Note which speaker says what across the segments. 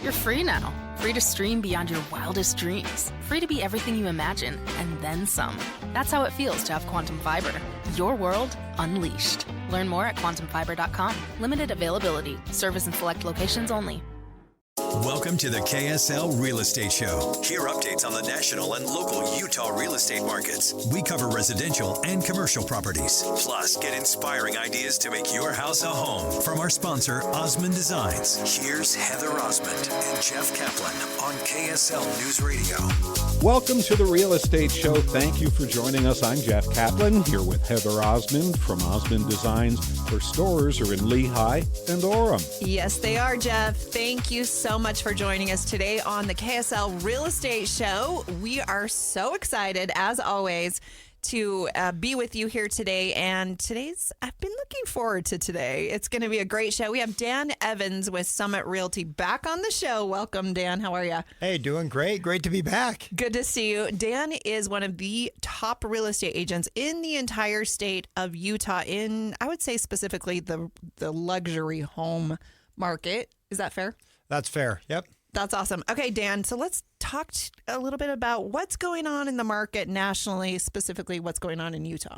Speaker 1: You're free now. Free to stream beyond your wildest dreams. Free to be everything you imagine, and then some. That's how it feels to have Quantum Fiber. Your world unleashed. Learn more at quantumfiber.com. Limited availability. Service in select locations only.
Speaker 2: Welcome to the KSL Real Estate Show. Hear updates on the national and local Utah real estate markets. We cover residential and commercial properties. Plus, get inspiring ideas to make your house a home from our sponsor, Osmond Designs. Here's Heather Osmond and Jeff Caplan on KSL News Radio.
Speaker 3: Welcome to the Real Estate Show. Thank you for joining us. I'm Jeff Caplan, here with Heather Osmond from Osmond Designs. Her stores are in Lehigh and Orem.
Speaker 4: Yes, they are, Jeff. Thank you so much for joining us today on the KSL Real Estate Show. We are so excited, as always, to be with you here today. And I've been looking forward to today. It's going to be a great show. We have Dan Evans with Summit Realty back on the show. Welcome, Dan. How are you?
Speaker 5: Hey, doing great. Great to be back.
Speaker 4: Good to see you. Dan is one of the top real estate agents in the entire state of Utah in, I would say specifically, the luxury home market. Is that fair?
Speaker 5: That's fair. Yep.
Speaker 4: That's awesome. Okay, Dan, so let's talk a little bit about what's going on in the market nationally, specifically what's going on in Utah.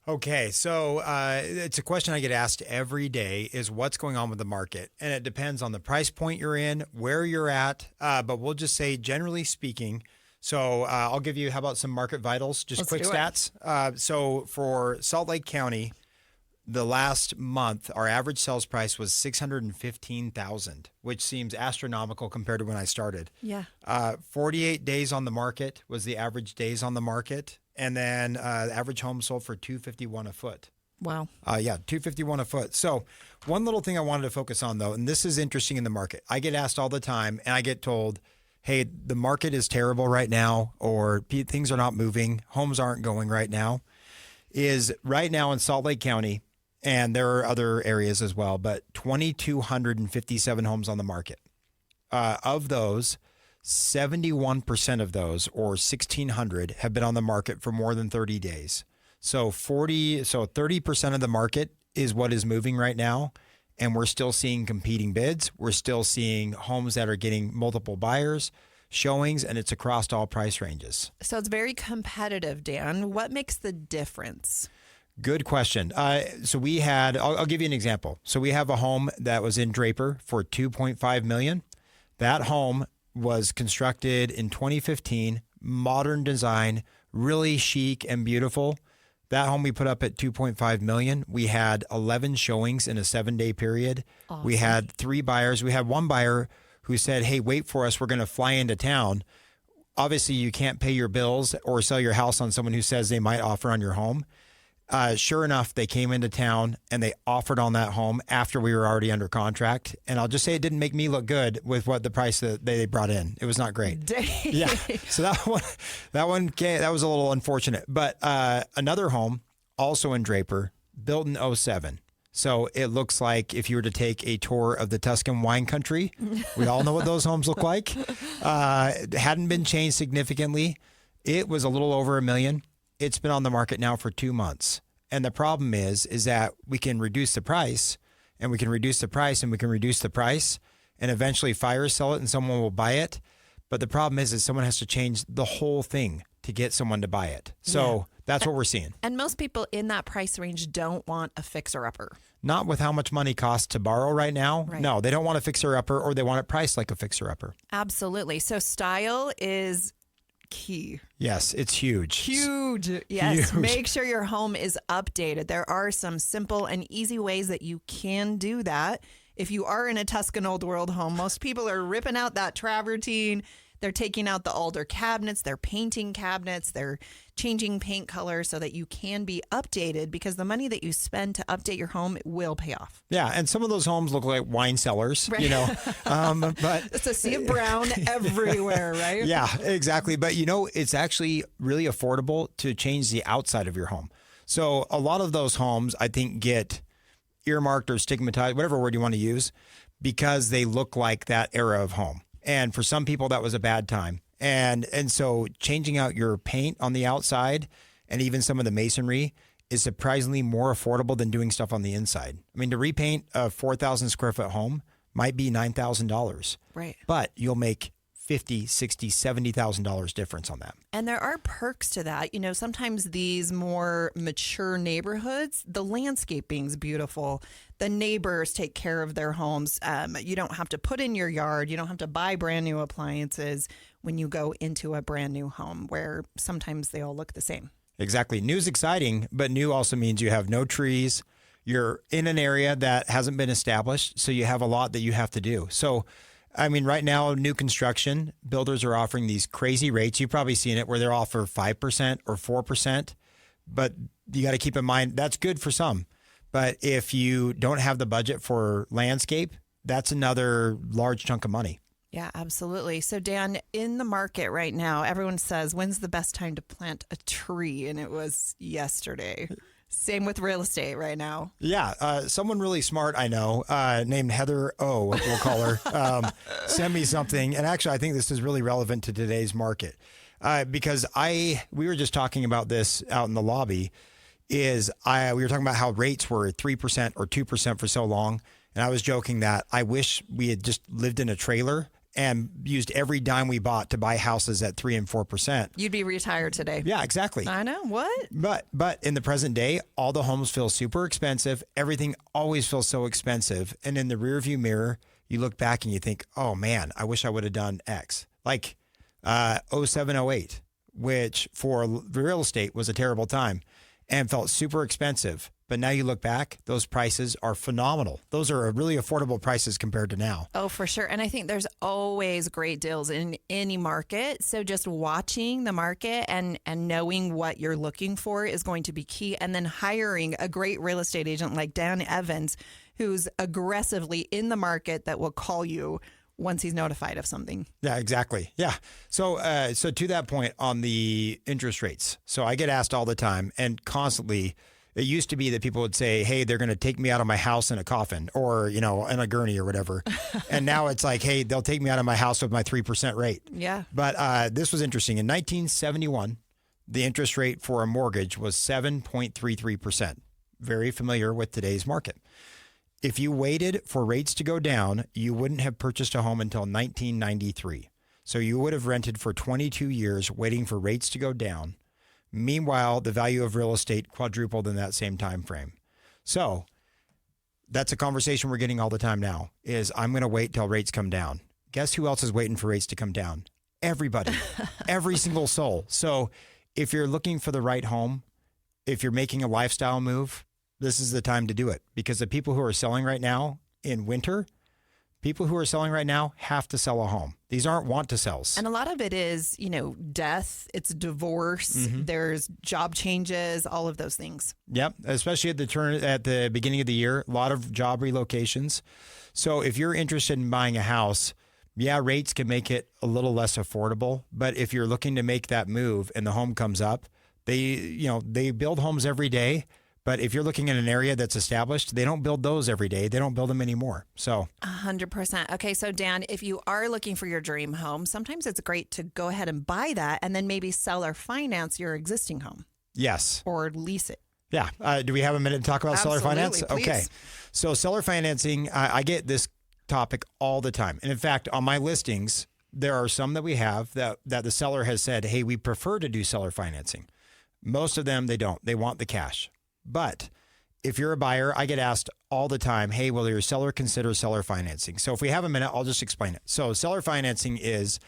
Speaker 5: Okay, so it's a question I get asked every day is what's going on with the market? And it depends on the price point you're in, where you're at, but we'll just say generally speaking. So I'll give you, how about some market vitals, just
Speaker 4: Let's
Speaker 5: quick
Speaker 4: do
Speaker 5: stats. So for Salt Lake County, the last month, our average sales price was $615,000, which seems astronomical compared to when I started.
Speaker 4: Yeah.
Speaker 5: 48 days on the market was the average days on the market, and then the average home sold for $251 a foot.
Speaker 4: Wow.
Speaker 5: Yeah, $251 a foot. So one little thing I wanted to focus on, though, and this is interesting in the market. I get asked all the time, and I get told, hey, the market is terrible right now, or things are not moving, homes aren't going right now. Is right now in Salt Lake County, and there are other areas as well, but 2,257 homes on the market. Of those, 71% of those, or 1,600, have been on the market for more than 30 days. So 30% of the market is what is moving right now, and we're still seeing competing bids. We're still seeing homes that are getting multiple buyers, showings, and it's across all price ranges.
Speaker 4: So it's very competitive, Dan. What makes the difference?
Speaker 5: Good question. So we had, I'll give you an example. So we have a home that was in Draper for $2.5 million. That home was constructed in 2015, modern design, really chic and beautiful. That home we put up at $2.5 million. We had 11 showings in a 7-day period. Awesome. We had 3 buyers. We had one buyer who said, hey, wait for us. We're going to fly into town. Obviously, you can't pay your bills or sell your house on someone who says they might offer on your home. Sure enough, they came into town and they offered on that home after we were already under contract. And I'll just say it didn't make me look good with what the price that they brought in. It was not great.
Speaker 4: Dang.
Speaker 5: Yeah. So that was a little unfortunate. But another home, also in Draper, built in 2007. So it looks like if you were to take a tour of the Tuscan wine country, we all know what those homes look like. Hadn't been changed significantly. It was a little over $1 million. It's been on the market now for 2 months. And the problem is that we can reduce the price, and we can reduce the price, and we can reduce the price, and eventually fire sell it and someone will buy it. But the problem is someone has to change the whole thing to get someone to buy it. So that's what we're seeing.
Speaker 4: And most people in that price range don't want a fixer-upper.
Speaker 5: Not with how much money costs to borrow right now.
Speaker 4: Right.
Speaker 5: No, they don't want a fixer-upper, or they want it priced like a fixer-upper.
Speaker 4: Absolutely. So style is key.
Speaker 5: Yes, it's huge.
Speaker 4: Huge. Yes.
Speaker 5: Huge.
Speaker 4: Make sure your home is updated. There are some simple and easy ways that you can do that. If you are in a Tuscan Old World home, most people are ripping out that travertine. They're taking out the alder cabinets. They're painting cabinets. They're changing paint colors so that you can be updated, because the money that you spend to update your home will pay off.
Speaker 5: Yeah, and some of those homes look like wine cellars,
Speaker 4: right.
Speaker 5: you know. But
Speaker 4: it's a sea of brown everywhere, right?
Speaker 5: Yeah, exactly. But, you know, it's actually really affordable to change the outside of your home. So a lot of those homes, I think, get earmarked or stigmatized, whatever word you want to use, because they look like that era of home. And for some people, that was a bad time. And so changing out your paint on the outside and even some of the masonry is surprisingly more affordable than doing stuff on the inside. I mean, to repaint a 4,000 square foot home might be $9,000.
Speaker 4: Right.
Speaker 5: But you'll make $50,000, $60,000, $70,000 difference on that.
Speaker 4: And there are perks to that. You know, sometimes these more mature neighborhoods, the landscaping's beautiful. The neighbors take care of their homes. You don't have to put in your yard. You don't have to buy brand new appliances when you go into a brand new home, where sometimes they all look the same.
Speaker 5: Exactly. New's exciting, but new also means you have no trees. You're in an area that hasn't been established, so you have a lot that you have to do. So, I mean, right now, new construction, builders are offering these crazy rates. You've probably seen it where they're offer 5% or 4%. But you got to keep in mind, that's good for some. But if you don't have the budget for landscape, that's another large chunk of money.
Speaker 4: Yeah, absolutely. So, Dan, in the market right now, everyone says, when's the best time to plant a tree? And it was yesterday. Same with real estate right now.
Speaker 5: Yeah. Someone really smart I know named Heather O, we'll call her, sent me something. And actually, I think this is really relevant to today's market because we were just talking about this out in the lobby. We were talking about how rates were 3% or 2% for so long. And I was joking that I wish we had just lived in a trailer and used every dime we bought to buy houses at 3% and 4%.
Speaker 4: You'd be retired today.
Speaker 5: Yeah, exactly.
Speaker 4: I know. What?
Speaker 5: But in the present day, all the homes feel super expensive. Everything always feels so expensive. And in the rearview mirror, you look back and you think, oh man, I wish I would have done X. Like 07, 08, which for real estate was a terrible time and felt super expensive. But now you look back, those prices are phenomenal. Those are really affordable prices compared to now.
Speaker 4: Oh, for sure. And I think there's always great deals in any market. So just watching the market and knowing what you're looking for is going to be key. And then hiring a great real estate agent like Dan Evans, who's aggressively in the market that will call you once he's notified of something.
Speaker 5: Yeah, exactly. Yeah. So to that point on the interest rates. So I get asked all the time and constantly. It used to be that people would say, hey, they're going to take me out of my house in a coffin or, in a gurney or whatever. And now it's like, hey, they'll take me out of my house with my 3% rate.
Speaker 4: Yeah.
Speaker 5: But this was interesting. In 1971, the interest rate for a mortgage was 7.33%. Very familiar with today's market. If you waited for rates to go down, you wouldn't have purchased a home until 1993. So you would have rented for 22 years waiting for rates to go down. Meanwhile, the value of real estate quadrupled in that same time frame. So that's a conversation we're getting all the time now is I'm going to wait till rates come down. Guess who else is waiting for rates to come down? Everybody, every single soul. So if you're looking for the right home, if you're making a lifestyle move, this is the time to do it because the people who are selling right now in winter, people who are selling right now have to sell a home. These aren't want to sells.
Speaker 4: And a lot of it is, death, it's divorce, there's job changes, all of those things.
Speaker 5: Yep, especially at the beginning of the year, a lot of job relocations. So if you're interested in buying a house, yeah, rates can make it a little less affordable, but if you're looking to make that move and the home comes up, they build homes every day. But if you're looking at an area that's established, they don't build those every day. They don't build them anymore. So
Speaker 4: 100%. Okay, so Dan, if you are looking for your dream home, sometimes it's great to go ahead and buy that and then maybe sell or finance your existing home.
Speaker 5: Yes.
Speaker 4: Or lease it.
Speaker 5: Yeah. Do we have a minute to talk about seller finance?
Speaker 4: Please.
Speaker 5: Okay. So seller financing, I get this topic all the time. And in fact, on my listings, there are some that we have that the seller has said, hey, we prefer to do seller financing. Most of them, they don't. They want the cash. But if you're a buyer, I get asked all the time, hey, will your seller consider seller financing? So if we have a minute, I'll just explain it. So seller financing is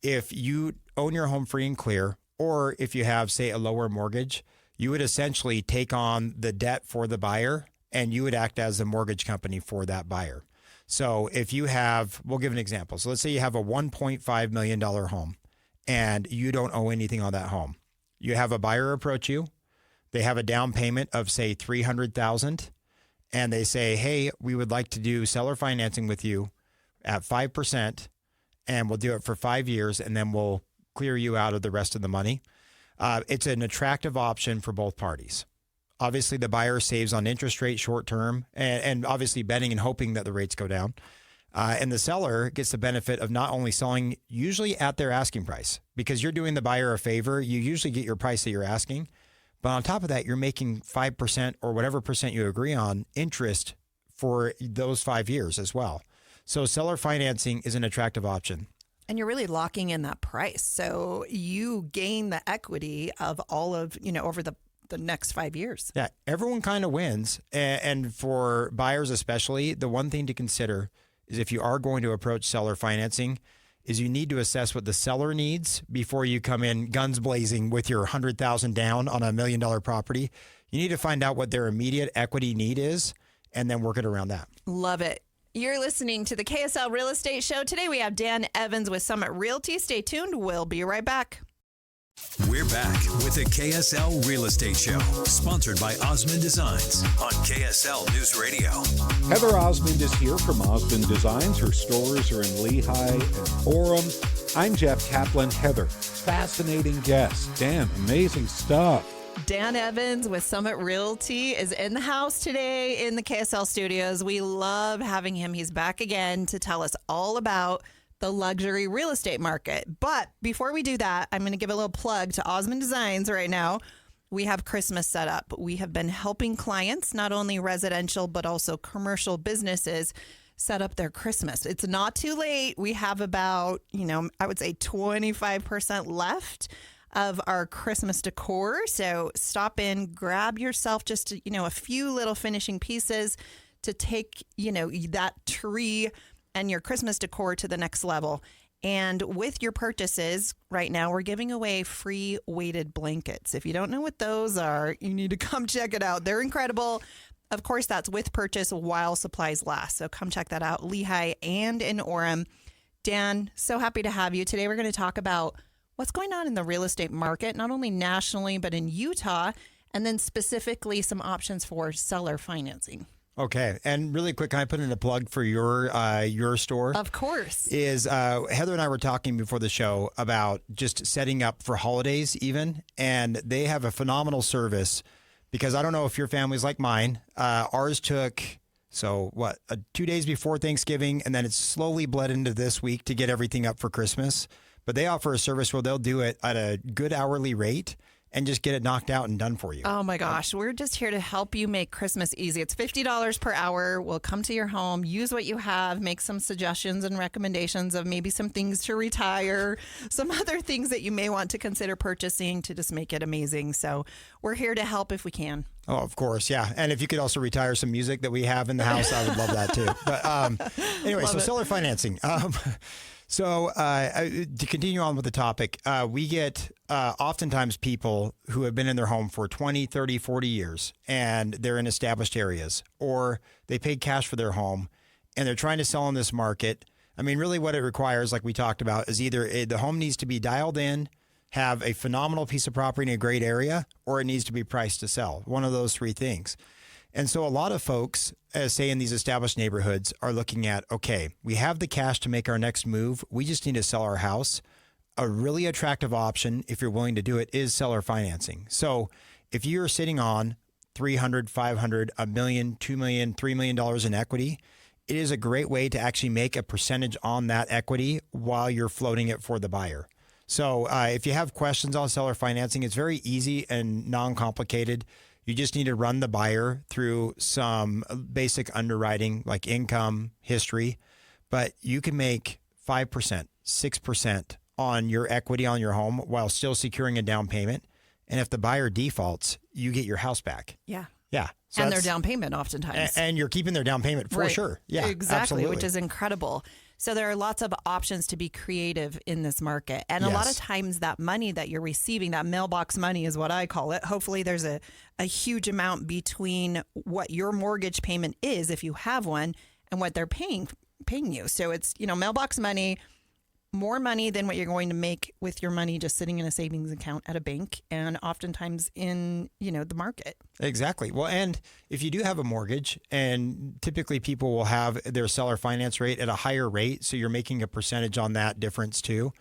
Speaker 5: if you own your home free and clear, or if you have, say, a lower mortgage, you would essentially take on the debt for the buyer and you would act as the mortgage company for that buyer. So if you have, we'll give an example. So let's say you have a $1.5 million home and you don't owe anything on that home. You have a buyer approach you. They have a down payment of, say, $300,000, and they say, hey, we would like to do seller financing with you at 5%, and we'll do it for 5 years, and then we'll clear you out of the rest of the money. It's an attractive option for both parties. Obviously, the buyer saves on interest rate short term, and obviously betting and hoping that the rates go down. And the seller gets the benefit of not only selling usually at their asking price, because you're doing the buyer a favor. You usually get your price that you're asking. But on top of that, you're making 5% or whatever percent you agree on interest for those 5 years as well. So seller financing is an attractive option.
Speaker 4: And you're really locking in that price. So you gain the equity of all of, over the next 5 years.
Speaker 5: Yeah, everyone kind of wins. And for buyers especially, the one thing to consider is if you are going to approach seller financing is you need to assess what the seller needs before you come in guns blazing with your $100,000 down on $1 million property. You need to find out what their immediate equity need is and then work it around that.
Speaker 4: Love it. You're listening to the KSL Real Estate Show. Today we have Dan Evans with Summit Realty. Stay tuned. We'll be right back.
Speaker 2: We're back with the KSL Real Estate Show, sponsored by Osmond Designs on KSL News Radio.
Speaker 3: Heather Osmond is here from Osmond Designs. Her stores are in Lehigh and Orem. I'm Jeff Caplan. Heather, fascinating guest. Dan, amazing stuff.
Speaker 4: Dan Evans with Summit Realty is in the house today in the KSL studios. We love having him. He's back again to tell us all about the luxury real estate market. But before we do that, I'm going to give a little plug to Osmond Designs right now. We have Christmas set up. We have been helping clients, not only residential, but also commercial businesses, set up their Christmas. It's not too late. We have about, I would say 25% left of our Christmas decor. So stop in, grab yourself just, a few little finishing pieces to take, that tree and your Christmas decor to the next level. And with your purchases right now, we're giving away free weighted blankets. If you don't know what those are, you need to come check it out. They're incredible. Of course, that's with purchase while supplies last. So come check that out, Lehigh and in Orem. Dan, so happy to have you. Today we're going to talk about what's going on in the real estate market, not only nationally, but in Utah, and then specifically some options for seller financing.
Speaker 5: Okay. And really quick, can I put in a plug for your store?
Speaker 4: Of course.
Speaker 5: Is Heather and I were talking before the show about just setting up for holidays even, and they have a phenomenal service because I don't know if your family's like mine. Ours took, 2 days before Thanksgiving, and then it's slowly bled into this week to get everything up for Christmas. But they offer a service where they'll do it at a good hourly rate and just get it knocked out and done for you.
Speaker 4: Oh my gosh. We're just here to help you make Christmas easy. It's $50 per hour. We'll come to your home, use what you have, make some suggestions and recommendations of maybe some things to retire, some other things that you may want to consider purchasing to just make it amazing. So we're here to help if we can.
Speaker 5: Oh, of course. Yeah. And if you could also retire some music that we have in the house, I would love that too. But anyway, so seller financing. So to continue on with the topic, we get oftentimes people who have been in their home for 20, 30, 40 years, and they're in established areas, or they paid cash for their home, and they're trying to sell in this market. I mean, really what it requires, like we talked about, is either the home needs to be dialed in, have a phenomenal piece of property in a great area, or it needs to be priced to sell. One of those three things. And so a lot of folks, say in these established neighborhoods, are looking at, okay, we have the cash to make our next move. We just need to sell our house. A really attractive option, if you're willing to do it, is seller financing. So if you're sitting on $300,000, $500,000, $1 million, $2 million, $3 million in equity, it is a great way to actually make a percentage on that equity while you're floating it for the buyer. So if you have questions on seller financing, it's very easy and non-complicated. You just need to run the buyer through some basic underwriting like income, history, but you can make 5%, 6% on your equity on your home while still securing a down payment. And if the buyer defaults, you get your house back.
Speaker 4: Yeah.
Speaker 5: Yeah. So
Speaker 4: and their down payment oftentimes.
Speaker 5: And you're keeping their down payment for sure. Yeah,
Speaker 4: exactly,
Speaker 5: absolutely.
Speaker 4: Which is incredible. So there are lots of options to be creative in this market. And a lot of times that money that you're receiving, that mailbox money is what I call it. Hopefully there's a huge amount between what your mortgage payment is, if you have one, and what they're paying you. So it's, mailbox money, more money than what you're going to make with your money just sitting in a savings account at a bank and oftentimes in, the market.
Speaker 5: Exactly. Well, and if you do have a mortgage, and typically people will have their seller finance rate at a higher rate, so you're making a percentage on that difference too,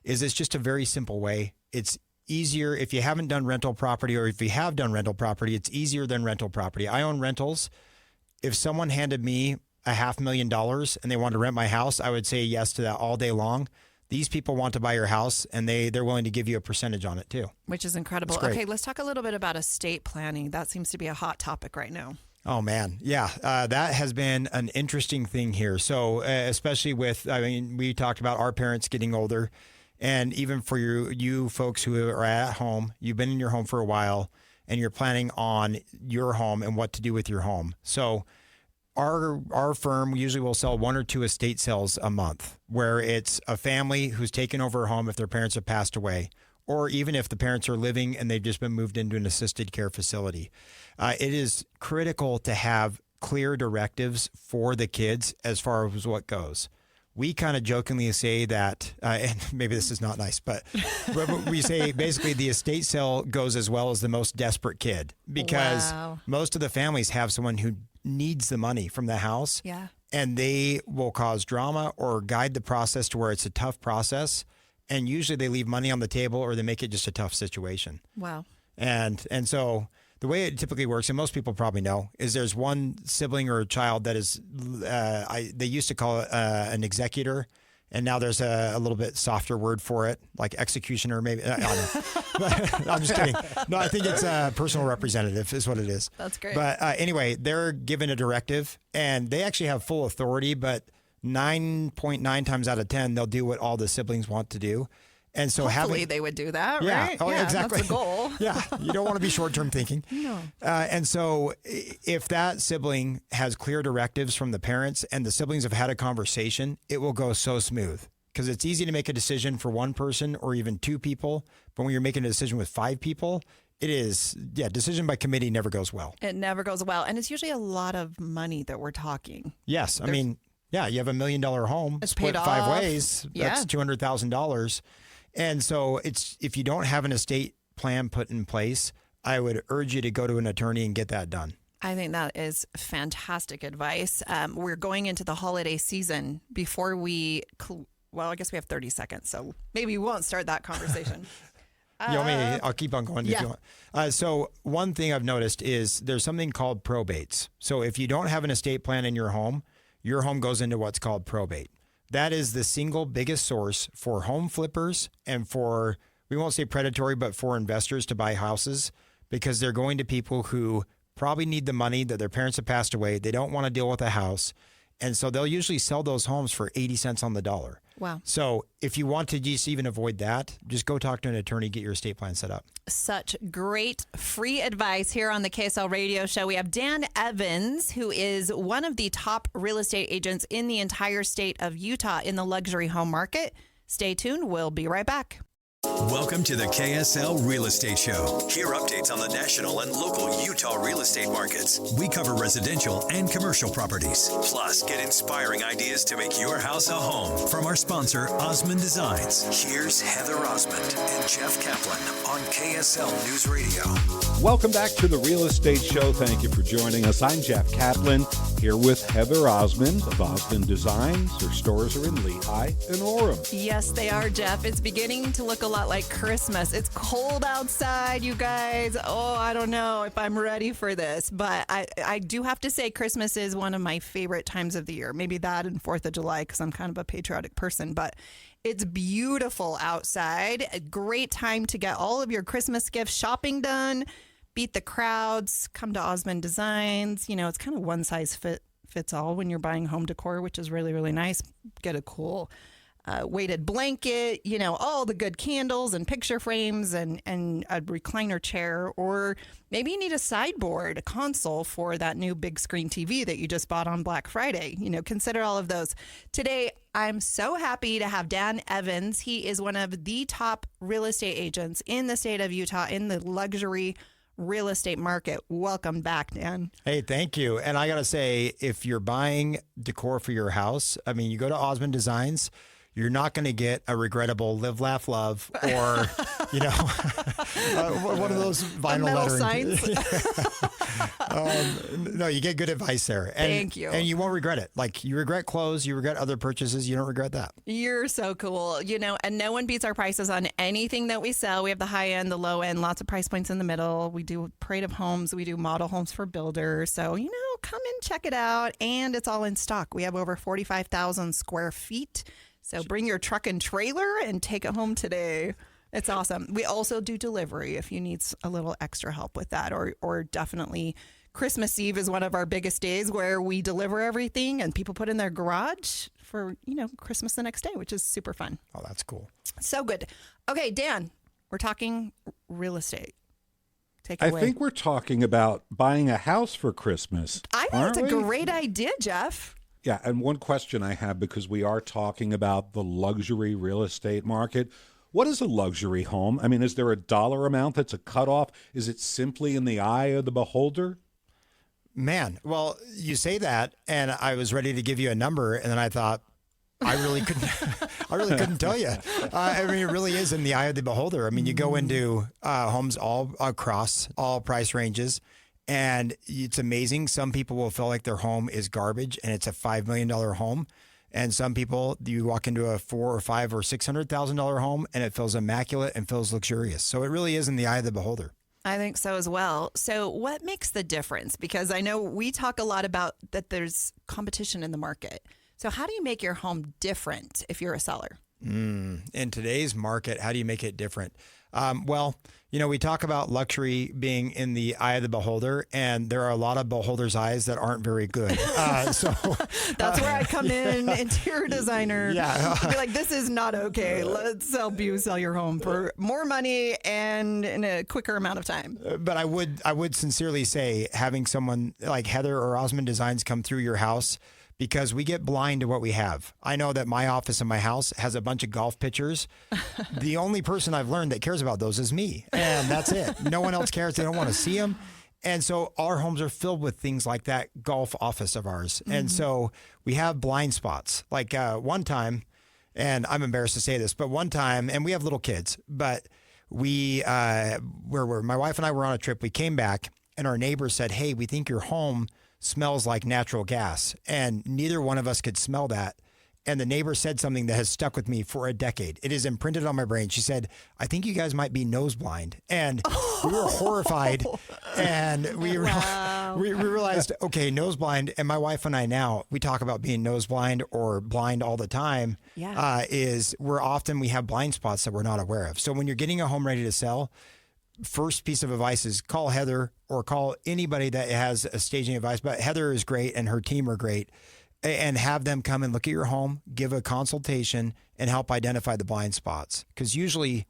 Speaker 5: it's just a very simple way. It's easier if you haven't done rental property, or if you have done rental property, it's easier than rental property. I own rentals. If someone handed me $500,000 and they want to rent my house, I would say yes to that all day long. These people want to buy your house, and they're willing to give you a percentage on it too.
Speaker 4: Which is incredible. Okay, let's talk a little bit about estate planning. That seems to be a hot topic right now.
Speaker 5: Oh, man. Yeah. That has been an interesting thing here. So especially with, I mean, we talked about our parents getting older. And even for you folks who are at home, you've been in your home for a while and you're planning on your home and what to do with your home. So our firm usually will sell 1 or 2 estate sales a month, where it's a family who's taken over a home if their parents have passed away, or even if the parents are living and they've just been moved into an assisted care facility. It is critical to have clear directives for the kids as far as what goes. We kind of jokingly say that, and maybe this is not nice, but we say basically the estate sale goes as well as the most desperate kid, because most of the families have someone who needs the money from the house, and they will cause drama or guide the process to where it's a tough process. And usually they leave money on the table or they make it just a tough situation.
Speaker 4: Wow.
Speaker 5: And so the way it typically works, and most people probably know, is there's one sibling or a child that is, they used to call it an executor, and now there's a little bit softer word for it, like executioner maybe. I don't know. But, I'm just kidding. No, I think it's a personal representative is what it is.
Speaker 4: That's great.
Speaker 5: But anyway, they're given a directive, and they actually have full authority, but 9.9 times out of 10, they'll do what all the siblings want to do. And so
Speaker 4: hopefully they would do that,
Speaker 5: yeah,
Speaker 4: right?
Speaker 5: Oh, yeah, exactly.
Speaker 4: That's the goal.
Speaker 5: Yeah, you don't want to be short-term thinking.
Speaker 4: No.
Speaker 5: And so if that sibling has clear directives from the parents and the siblings have had a conversation, it will go so smooth, because it's easy to make a decision for one person or even 2 people. But when you're making a decision with 5 people, it is, decision by committee never goes well.
Speaker 4: It never goes well. And it's usually a lot of money that we're talking.
Speaker 5: Yes. I mean, you have $1 million home,
Speaker 4: it's
Speaker 5: split
Speaker 4: paid
Speaker 5: 5
Speaker 4: off.
Speaker 5: ways, that's $200,000. And so if you don't have an estate plan put in place, I would urge you to go to an attorney and get that done.
Speaker 4: I think that is fantastic advice. We're going into the holiday season. Before we, I guess we have 30 seconds, so maybe we won't start that conversation.
Speaker 5: You want me? I'll keep on going if you want. So one thing I've noticed is there's something called probates. So if you don't have an estate plan in your home goes into what's called probate. That is the single biggest source for home flippers and for, we won't say predatory, but for investors to buy houses, because they're going to people who probably need the money, that their parents have passed away. They don't want to deal with a house. And so they'll usually sell those homes for 80 cents on the dollar.
Speaker 4: Wow.
Speaker 5: So if you want to just even avoid that, just go talk to an attorney, get your estate plan set up.
Speaker 4: Such great free advice here on the KSL Radio Show. We have Dan Evans, who is one of the top real estate agents in the entire state of Utah in the luxury home market. Stay tuned. We'll be right back.
Speaker 2: Welcome to the KSL Real Estate Show. Hear updates on the national and local Utah real estate markets. We cover residential and commercial properties. Plus, get inspiring ideas to make your house a home from our sponsor, Osmond Designs. Here's Heather Osmond and Jeff Caplan on KSL News Radio.
Speaker 3: Welcome back to the Real Estate Show. Thank you for joining us. I'm Jeff Caplan, here with Heather Osmond of Osmond Designs. Her stores are in Lehigh and Orem.
Speaker 4: Yes, they are, Jeff. It's beginning to look a lot like Christmas. It's cold outside, you guys. Oh, I don't know if I'm ready for this, but I do have to say Christmas is one of my favorite times of the year. Maybe that and 4th of July, because I'm kind of a patriotic person, but it's beautiful outside. A great time to get all of your Christmas gift shopping done. Beat the crowds. Come to Osmond Designs. You know, it's kind of one size fits all when you're buying home decor, which is really, really nice. Get a cool weighted blanket, you know, all the good candles and picture frames and a recliner chair, or maybe you need a sideboard, a console for that new big screen TV that you just bought on Black Friday. You know, consider all of those. Today, I'm so happy to have Dan Evans. He is one of the top real estate agents in the state of Utah in the luxury real estate market. Welcome back, Dan.
Speaker 5: Hey, thank you. And I got to say, if you're buying decor for your house, I mean, you go to Osmond Designs, you're not going to get a regrettable live, laugh, love, or, you know, one of those vinyl lettering signs. No, you get good advice there. And,
Speaker 4: Thank you.
Speaker 5: And you won't regret it. Like, you regret clothes, you regret other purchases, you don't regret that.
Speaker 4: You're so cool. You know, and no one beats our prices on anything that we sell. We have the high end, the low end, lots of price points in the middle. We do parade of homes. We do model homes for builders. So, you know, come and check it out. And it's all in stock. We have over 45,000 square feet. So bring your truck and trailer and take it home today. It's awesome. We also do delivery if you need a little extra help with that, or definitely Christmas Eve is one of our biggest days where we deliver everything and people put in their garage for, Christmas the next day, which is super fun.
Speaker 5: Oh, that's cool.
Speaker 4: So good. Okay, Dan, we're talking real estate. Take it
Speaker 3: I
Speaker 4: away.
Speaker 3: think we're talking about buying a house for Christmas.
Speaker 4: I think it's a great idea, Jeff.
Speaker 3: Yeah, and one question I have, because we are talking about the luxury real estate market. What is a luxury home? I mean, is there a dollar amount that's a cutoff? Is it simply in the eye of the beholder?
Speaker 5: Man, well, you say that, and I was ready to give you a number, and then I thought, I really couldn't tell you. I mean, it really is in the eye of the beholder. I mean, you go into homes all across all price ranges, and it's amazing. Some people will feel like their home is garbage, and it's a $5 million home. And some people, you walk into a $4 or $5 or $600,000 home, and it feels immaculate and feels luxurious. So it really is in the eye of the beholder.
Speaker 4: I think so as well. So what makes the difference? Because I know we talk a lot about that there's competition in the market. So how do you make your home different if you're a seller?
Speaker 5: In today's market, how do you make it different? Well, we talk about luxury being in the eye of the beholder, and there are a lot of beholders' eyes that aren't very good. So
Speaker 4: that's where I come in, interior designer.
Speaker 5: Yeah.
Speaker 4: Be like, this is not okay. Let's help you sell your home for more money and in a quicker amount of time.
Speaker 5: But I would sincerely say having someone like Heather or Osmond Designs come through your house, because we get blind to what we have. I know that my office in my house has a bunch of golf pictures. The only person I've learned that cares about those is me, and that's it. No one else cares. They don't want to see them. And so our homes are filled with things like that golf office of ours. Mm-hmm. And so we have blind spots. Like one time, and I'm embarrassed to say this, but one time, and we have little kids, but we, my wife and I were on a trip. We came back, and our neighbor said, "Hey, we think your home smells like natural gas." And neither one of us could smell that. And the neighbor said something that has stuck with me for a decade. It is imprinted on my brain. She said, "I think you guys might be nose blind." And we were horrified. And we realized, okay, nose blind. And my wife and I now, we talk about being nose blind or blind all the time.
Speaker 4: Yeah.
Speaker 5: We have blind spots that we're not aware of. So when you're getting a home ready to sell, first piece of advice is call Heather or call anybody that has a staging advice. But Heather is great and her team are great. And have them come and look at your home, give a consultation, and help identify the blind spots. Because usually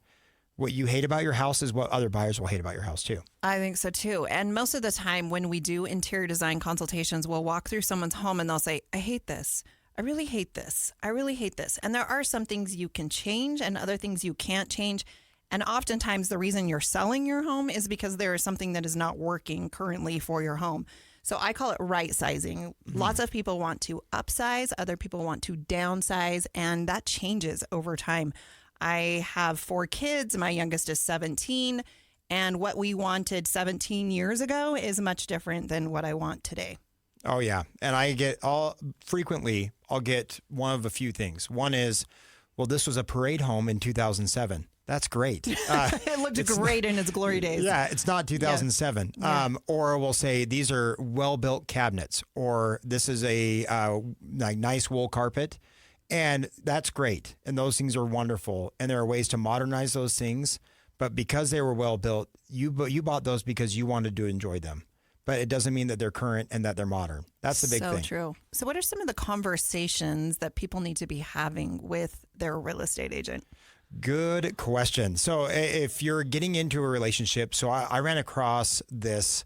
Speaker 5: what you hate about your house is what other buyers will hate about your house too.
Speaker 4: I think so too. And most of the time when we do interior design consultations, we'll walk through someone's home and they'll say, "I hate this. I really hate this. I really hate this." And there are some things you can change and other things you can't change. And oftentimes the reason you're selling your home is because there is something that is not working currently for your home. So I call it right sizing. Lots of people want to upsize, other people want to downsize, and that changes over time. I have 4 kids. My youngest is 17, and what we wanted 17 years ago is much different than what I want today.
Speaker 5: Oh yeah. And I'll get one of a few things. One is, well, this was a parade home in 2007. That's great.
Speaker 4: It looked great in its glory days.
Speaker 5: Yeah, it's not 2007.
Speaker 4: Yeah.
Speaker 5: Or we'll say these are well-built cabinets, or this is a nice wool carpet, and that's great. And those things are wonderful, and there are ways to modernize those things. But because they were well-built, you bought those because you wanted to enjoy them. But it doesn't mean that they're current and that they're modern. That's the big thing.
Speaker 4: So true. So what are some of the conversations that people need to be having with their real estate agent?
Speaker 5: Good question. So if you're getting into a relationship, so I ran across this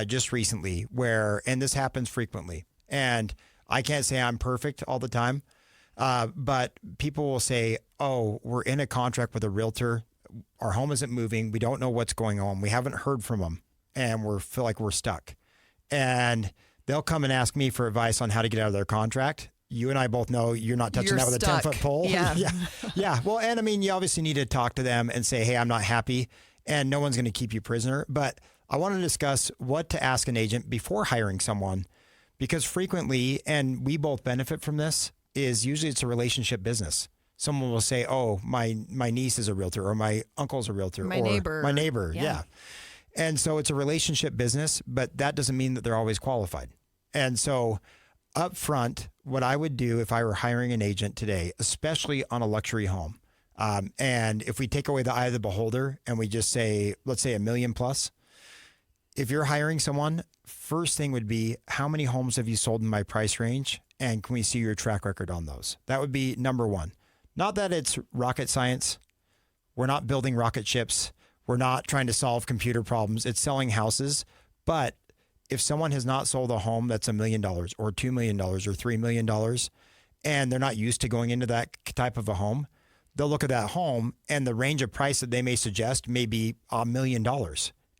Speaker 5: just recently and this happens frequently, and I can't say I'm perfect all the time, but people will say, "Oh, we're in a contract with a realtor. Our home isn't moving. We don't know what's going on. We haven't heard from them, and we feel like we're stuck." And they'll come and ask me for advice on how to get out of their contract. You and I both know you're not touching that with
Speaker 4: stuck.
Speaker 5: a 10-foot pole.
Speaker 4: Yeah.
Speaker 5: Yeah. Well, and I mean, you obviously need to talk to them and say, "Hey, I'm not happy," and no one's going to keep you prisoner. But I want to discuss what to ask an agent before hiring someone, because frequently, and we both benefit from this, is usually it's a relationship business. Someone will say, "Oh, my niece is a realtor," or "My uncle's a realtor,"
Speaker 4: My
Speaker 5: or
Speaker 4: neighbor.
Speaker 5: "My neighbor." Yeah. And so it's a relationship business, but that doesn't mean that they're always qualified. And so up front, what I would do if I were hiring an agent today, especially on a luxury home, and if we take away the eye of the beholder and we just say, let's say $1 million plus, if you're hiring someone, first thing would be, how many homes have you sold in my price range? And can we see your track record on those? That would be number one. Not that it's rocket science. We're not building rocket ships. We're not trying to solve computer problems. It's selling houses. But if someone has not sold a home that's $1 million or $2 million or $3 million, and they're not used to going into that type of a home, they'll look at that home and the range of price that they may suggest may be $1 million.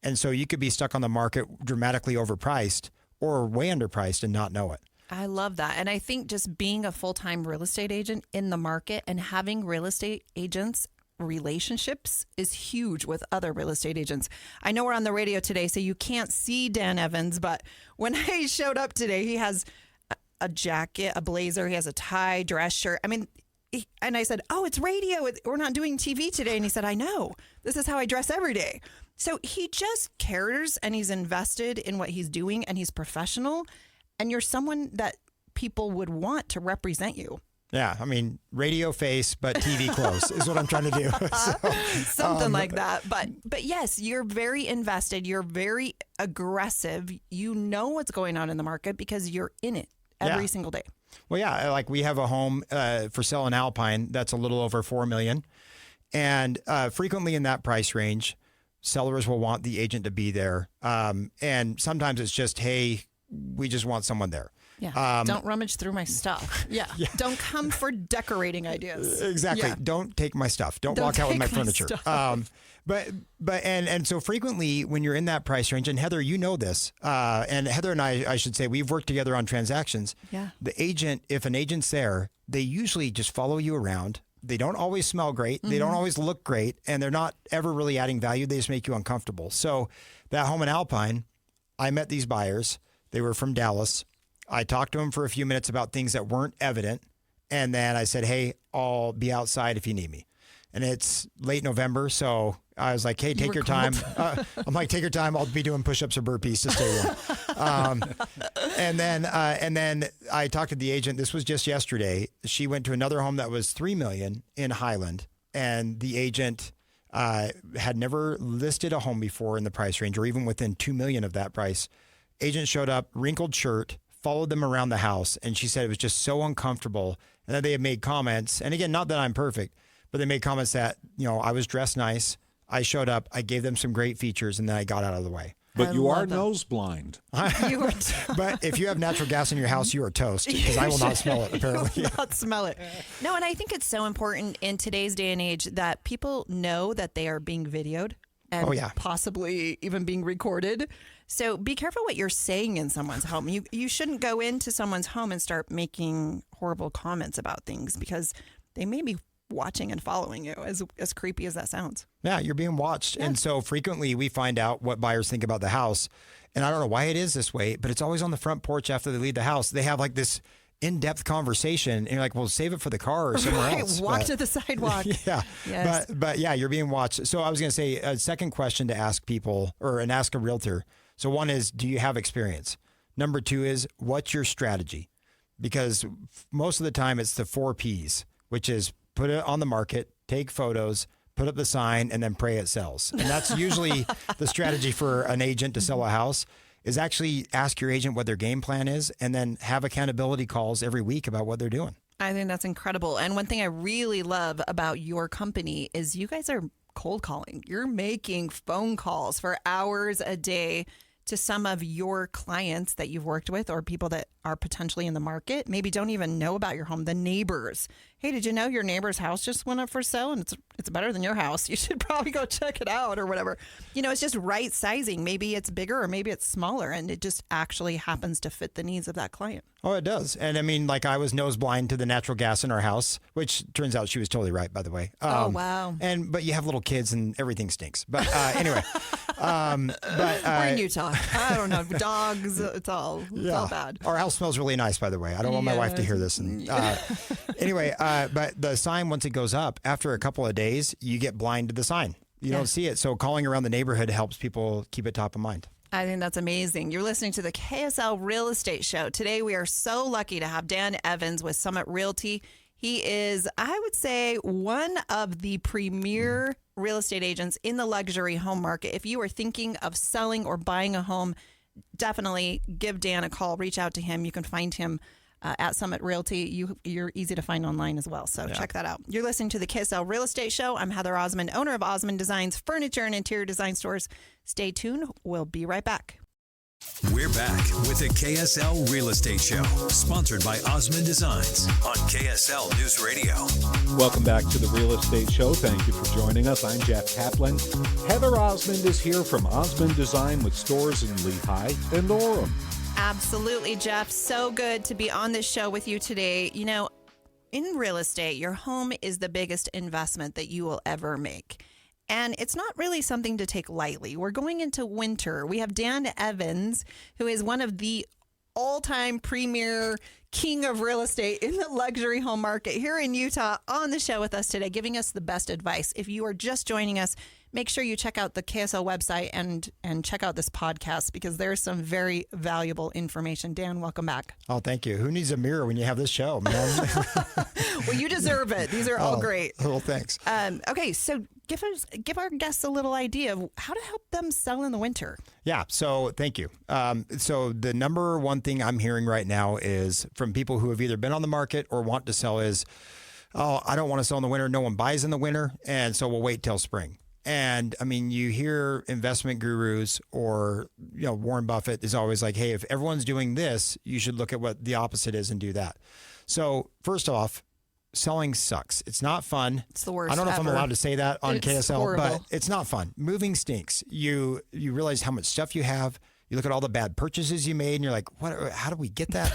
Speaker 5: And so you could be stuck on the market dramatically overpriced or way underpriced and not know it.
Speaker 4: I love that. And I think just being a full-time real estate agent in the market and having real estate agents relationships is huge with other real estate agents. I know we're on the radio today, so you can't see Dan Evans, but when I showed up today, he has a jacket, a blazer, he has a tie, dress shirt. I mean, and I said, oh, it's radio. We're not doing TV today. And he said, I know. This is how I dress every day. So he just cares and he's invested in what he's doing and he's professional. And you're someone that people would want to represent you.
Speaker 5: Yeah, I mean, radio face, but TV close is what I'm trying to do. So,
Speaker 4: something like that. But yes, you're very invested. You're very aggressive. You know what's going on in the market because you're in it every single day.
Speaker 5: Well, yeah, like we have a home for sale in Alpine that's a little over $4 million. And frequently in that price range, sellers will want the agent to be there. And sometimes it's just, hey, we just want someone there.
Speaker 4: Yeah. Don't rummage through my stuff. Yeah. Don't come for decorating ideas.
Speaker 5: Exactly. Yeah. Don't take my stuff. Don't walk out with my furniture. And so frequently when you're in that price range, and Heather, you know this, and Heather and I should say, we've worked together on transactions.
Speaker 4: Yeah.
Speaker 5: The agent, if an agent's there, they usually just follow you around. They don't always smell great. They don't always look great. And they're not ever really adding value. They just make you uncomfortable. So that home in Alpine, I met these buyers. They were from Dallas. I talked to them for a few minutes about things that weren't evident. And then I said, hey, I'll be outside if you need me. And it's late November. So I was like, hey, take your time. I'm like, take your time. I'll be doing push-ups or burpees to stay warm. And then I talked to the agent. This was just yesterday. She went to another home that was $3 million in Highland. And the agent had never listed a home before in the price range or even within $2 million of that price. Agent showed up, wrinkled shirt, followed them around the house. And she said it was just so uncomfortable. And then they had made comments. And again, not that I'm perfect, but they made comments that, I was dressed nice. I showed up. I gave them some great features, and then I got out of the way.
Speaker 3: But you are nose blind.
Speaker 5: But if you have natural gas in your house, you are toast because I will not smell it, apparently.
Speaker 4: You will not smell it. No, and I think it's so important in today's day and age that people know that they are being videoed and possibly even being recorded. So be careful what you're saying in someone's home. You shouldn't go into someone's home and start making horrible comments about things because they may be watching and following you, as creepy as that sounds. Yeah,
Speaker 5: you're being watched. Yeah. And so frequently we find out what buyers think about the house. And I don't know why it is this way, but it's always on the front porch after they leave the house. They have like this in-depth conversation and you're like, well, save it for the car or somewhere else.
Speaker 4: Walk to the sidewalk.
Speaker 5: Yeah.
Speaker 4: Yes.
Speaker 5: But yeah, you're being watched. So I was going to say a second question to ask people and ask a realtor. So one is, do you have experience? Number two is, what's your strategy? Because most of the time it's the 4 Ps, which is put it on the market, take photos, put up the sign, and then pray it sells. And that's usually the strategy for an agent to sell a house, is actually ask your agent what their game plan is and then have accountability calls every week about what they're doing.
Speaker 4: I think that's incredible. And one thing I really love about your company is you guys are cold calling. You're making phone calls for hours a day to some of your clients that you've worked with or people that are potentially in the market, maybe don't even know about your home, the neighbors. Hey, did you know your neighbor's house just went up for sale and it's better than your house? You should probably go check it out or whatever. It's just right sizing. Maybe it's bigger or maybe it's smaller and it just actually happens to fit the needs of that client.
Speaker 5: Oh, it does. And I mean, like I was nose blind to the natural gas in our house, which turns out she was totally right, by the way.
Speaker 4: Oh, wow.
Speaker 5: But you have little kids and everything stinks. But anyway.
Speaker 4: We're in Utah. I don't know. Dogs, it's all bad.
Speaker 5: Our house smells really nice, by the way. I don't want my wife to hear this. And, anyway, but the sign, once it goes up, after a couple of days, you get blind to the sign. You don't see it. So calling around the neighborhood helps people keep it top of mind.
Speaker 4: I think that's amazing. You're listening to the KSL Real Estate Show. Today, we are so lucky to have Dan Evans with Summit Realty. He is, I would say, one of the premier real estate agents in the luxury home market. If you are thinking of selling or buying a home, definitely give Dan a call. Reach out to him. You can find him at Summit Realty. You're easy to find online as well. So check that out. You're listening to the KSL Real Estate Show. I'm Heather Osmond, owner of Osmond Designs, furniture and interior design stores. Stay tuned. We'll be right back.
Speaker 2: We're back with the KSL Real Estate Show, sponsored by Osmond Designs on KSL News Radio.
Speaker 3: Welcome back to the Real Estate Show. Thank you for joining us. I'm Jeff Caplan. Heather Osmond is here from Osmond Design with stores in Lehigh and Orem.
Speaker 4: Absolutely, Jeff. So good to be on this show with you today. You know, in real estate, your home is the biggest investment that you will ever make. And it's not really something to take lightly. We're going into winter. We have Dan Evans, who is one of the all-time premier king of real estate in the luxury home market here in Utah, on the show with us today, giving us the best advice. If you are just joining us, make sure you check out the KSL website and check out this podcast, because there's some very valuable information. Dan, welcome back.
Speaker 5: Oh, thank you. Who needs a mirror when you have this show, man?
Speaker 4: Well, you deserve it. These are all great.
Speaker 5: Well, thanks.
Speaker 4: Okay, so give our guests a little idea of how to help them sell in the winter.
Speaker 5: Yeah, so thank you. So the number one thing I'm hearing right now is from people who have either been on the market or want to sell is, oh, I don't want to sell in the winter. No one buys in the winter, and so we'll wait till spring. And I mean, you hear investment gurus or, Warren Buffett is always like, hey, if everyone's doing this, you should look at what the opposite is and do that. So first off, selling sucks. It's not fun.
Speaker 4: It's the worst.
Speaker 5: I don't know
Speaker 4: ever.
Speaker 5: if I'm allowed to say that on KSL,
Speaker 4: horrible.
Speaker 5: but it's not fun. Moving stinks. You realize how much stuff you have. You look at all the bad purchases you made and you're like, what? How do we get that?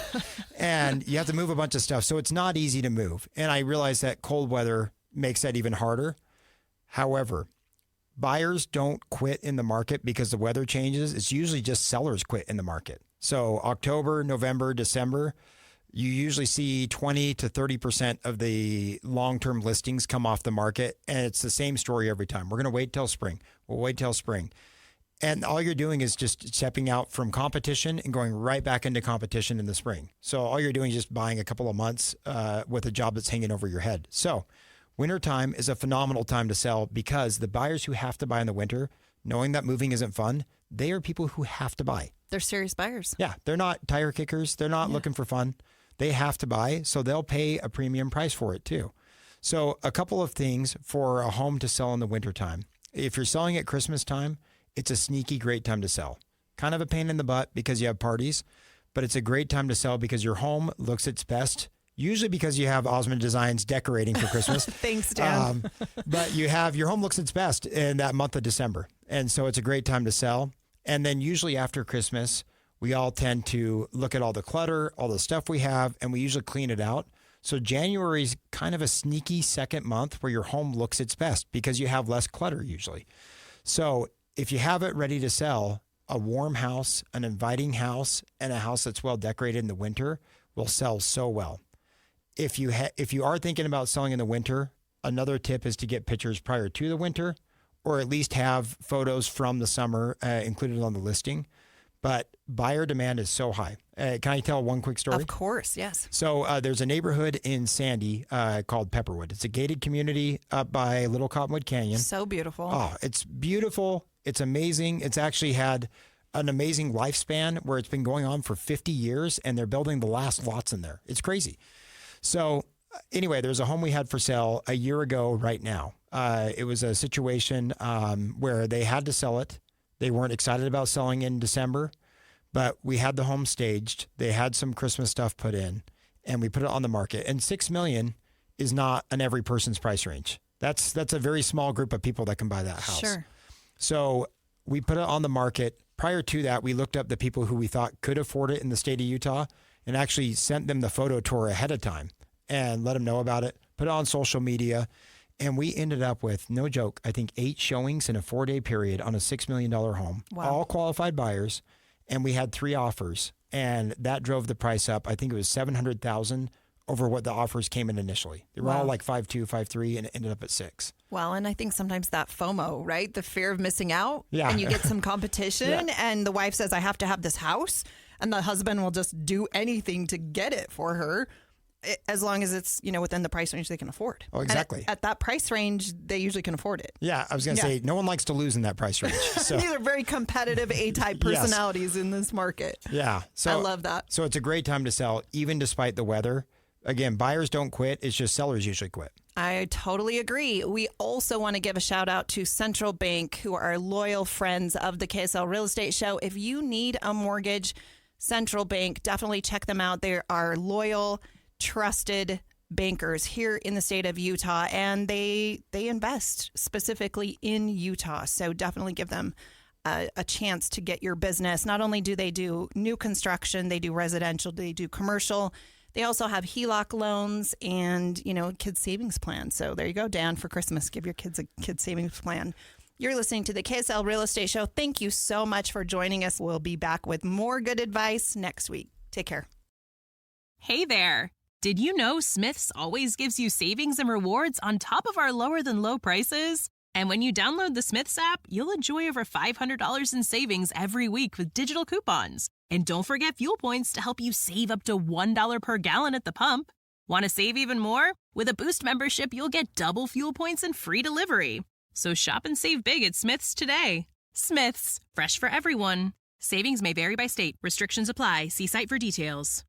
Speaker 5: And you have to move a bunch of stuff. So it's not easy to move. And I realize that cold weather makes that even harder. However, buyers don't quit in the market because the weather changes. It's usually just sellers quit in the market. So October, November, December, you usually see 20 to 30% of the long-term listings come off the market. And it's the same story every time. We're going to wait till spring. We'll wait till spring. And all you're doing is just stepping out from competition and going right back into competition in the spring. So all you're doing is just buying a couple of months with a job that's hanging over your head. So wintertime is a phenomenal time to sell because the buyers who have to buy in the winter, knowing that moving isn't fun, they are people who have to buy.
Speaker 4: They're serious buyers.
Speaker 5: Yeah, they're not tire kickers. They're not looking for fun. They have to buy, so they'll pay a premium price for it too. So a couple of things for a home to sell in the wintertime. If you're selling at Christmas time, it's a sneaky great time to sell. Kind of a pain in the butt because you have parties, but it's a great time to sell because your home looks its best. Usually because you have Osmond Designs decorating for Christmas.
Speaker 4: Thanks, Dan.
Speaker 5: But your home looks its best in that month of December. And so it's a great time to sell. And then usually after Christmas, we all tend to look at all the clutter, all the stuff we have, and we usually clean it out. So January is kind of a sneaky second month where your home looks its best because you have less clutter usually. So if you have it ready to sell, a warm house, an inviting house, and a house that's well decorated in the winter will sell so well. If you are thinking about selling in the winter, another tip is to get pictures prior to the winter, or at least have photos from the summer included on the listing. But buyer demand is so high. Can I tell one quick story?
Speaker 4: Of course, yes.
Speaker 5: So there's a neighborhood in Sandy called Pepperwood. It's a gated community up by Little Cottonwood Canyon.
Speaker 4: So beautiful.
Speaker 5: Oh, it's beautiful. It's amazing. It's actually had an amazing lifespan where it's been going on for 50 years, and they're building the last lots in there. It's crazy. So anyway, there's a home we had for sale a year ago right now. It was a situation where they had to sell it. They weren't excited about selling in December, but we had the home staged. They had some Christmas stuff put in, and we put it on the market. And $6 million is not an every person's price range. That's a very small group of people that can buy that house.
Speaker 4: Sure.
Speaker 5: So we put it on the market. Prior to that, we looked up the people who we thought could afford it in the state of Utah and actually sent them the photo tour ahead of time and let them know about it, put it on social media. And we ended up with, no joke, I think 8 showings in a 4-day period on a $6 million home, all qualified buyers. And we had 3 offers, and that drove the price up. I think it was $700,000 over what the offers came in initially. They were all like 5.2, 5.3, and it ended up at 6.
Speaker 4: Well, and I think sometimes that FOMO, right? The fear of missing out.
Speaker 5: Yeah.
Speaker 4: And you get some competition and the wife says, I have to have this house. And the husband will just do anything to get it for her. As long as it's, within the price range they can afford.
Speaker 5: Oh, exactly.
Speaker 4: And at that price range, they usually can afford it.
Speaker 5: Yeah, I was going to say, no one likes to lose in that price range. So.
Speaker 4: These are very competitive A-type personalities in this market.
Speaker 5: Yeah. So
Speaker 4: I love that.
Speaker 5: So it's a great time to sell, even despite the weather. Again, buyers don't quit. It's just sellers usually quit.
Speaker 4: I totally agree. We also want to give a shout out to Central Bank, who are loyal friends of the KSL Real Estate Show. If you need a mortgage, Central Bank, definitely check them out. They are loyal, trusted bankers here in the state of Utah, and they invest specifically in Utah. So definitely give them a chance to get your business. Not only do they do new construction, they do residential, they do commercial. They also have HELOC loans and, kids savings plans. So there you go, Dan, for Christmas, give your kids a kids savings plan. You're listening to the KSL Real Estate Show. Thank you so much for joining us. We'll be back with more good advice next week. Take care.
Speaker 6: Hey there. Did you know Smith's always gives you savings and rewards on top of our lower than low prices? And when you download the Smith's app, you'll enjoy over $500 in savings every week with digital coupons. And don't forget fuel points to help you save up to $1 per gallon at the pump. Want to save even more? With a Boost membership, you'll get double fuel points and free delivery. So shop and save big at Smith's today. Smith's, fresh for everyone. Savings may vary by state. Restrictions apply. See site for details.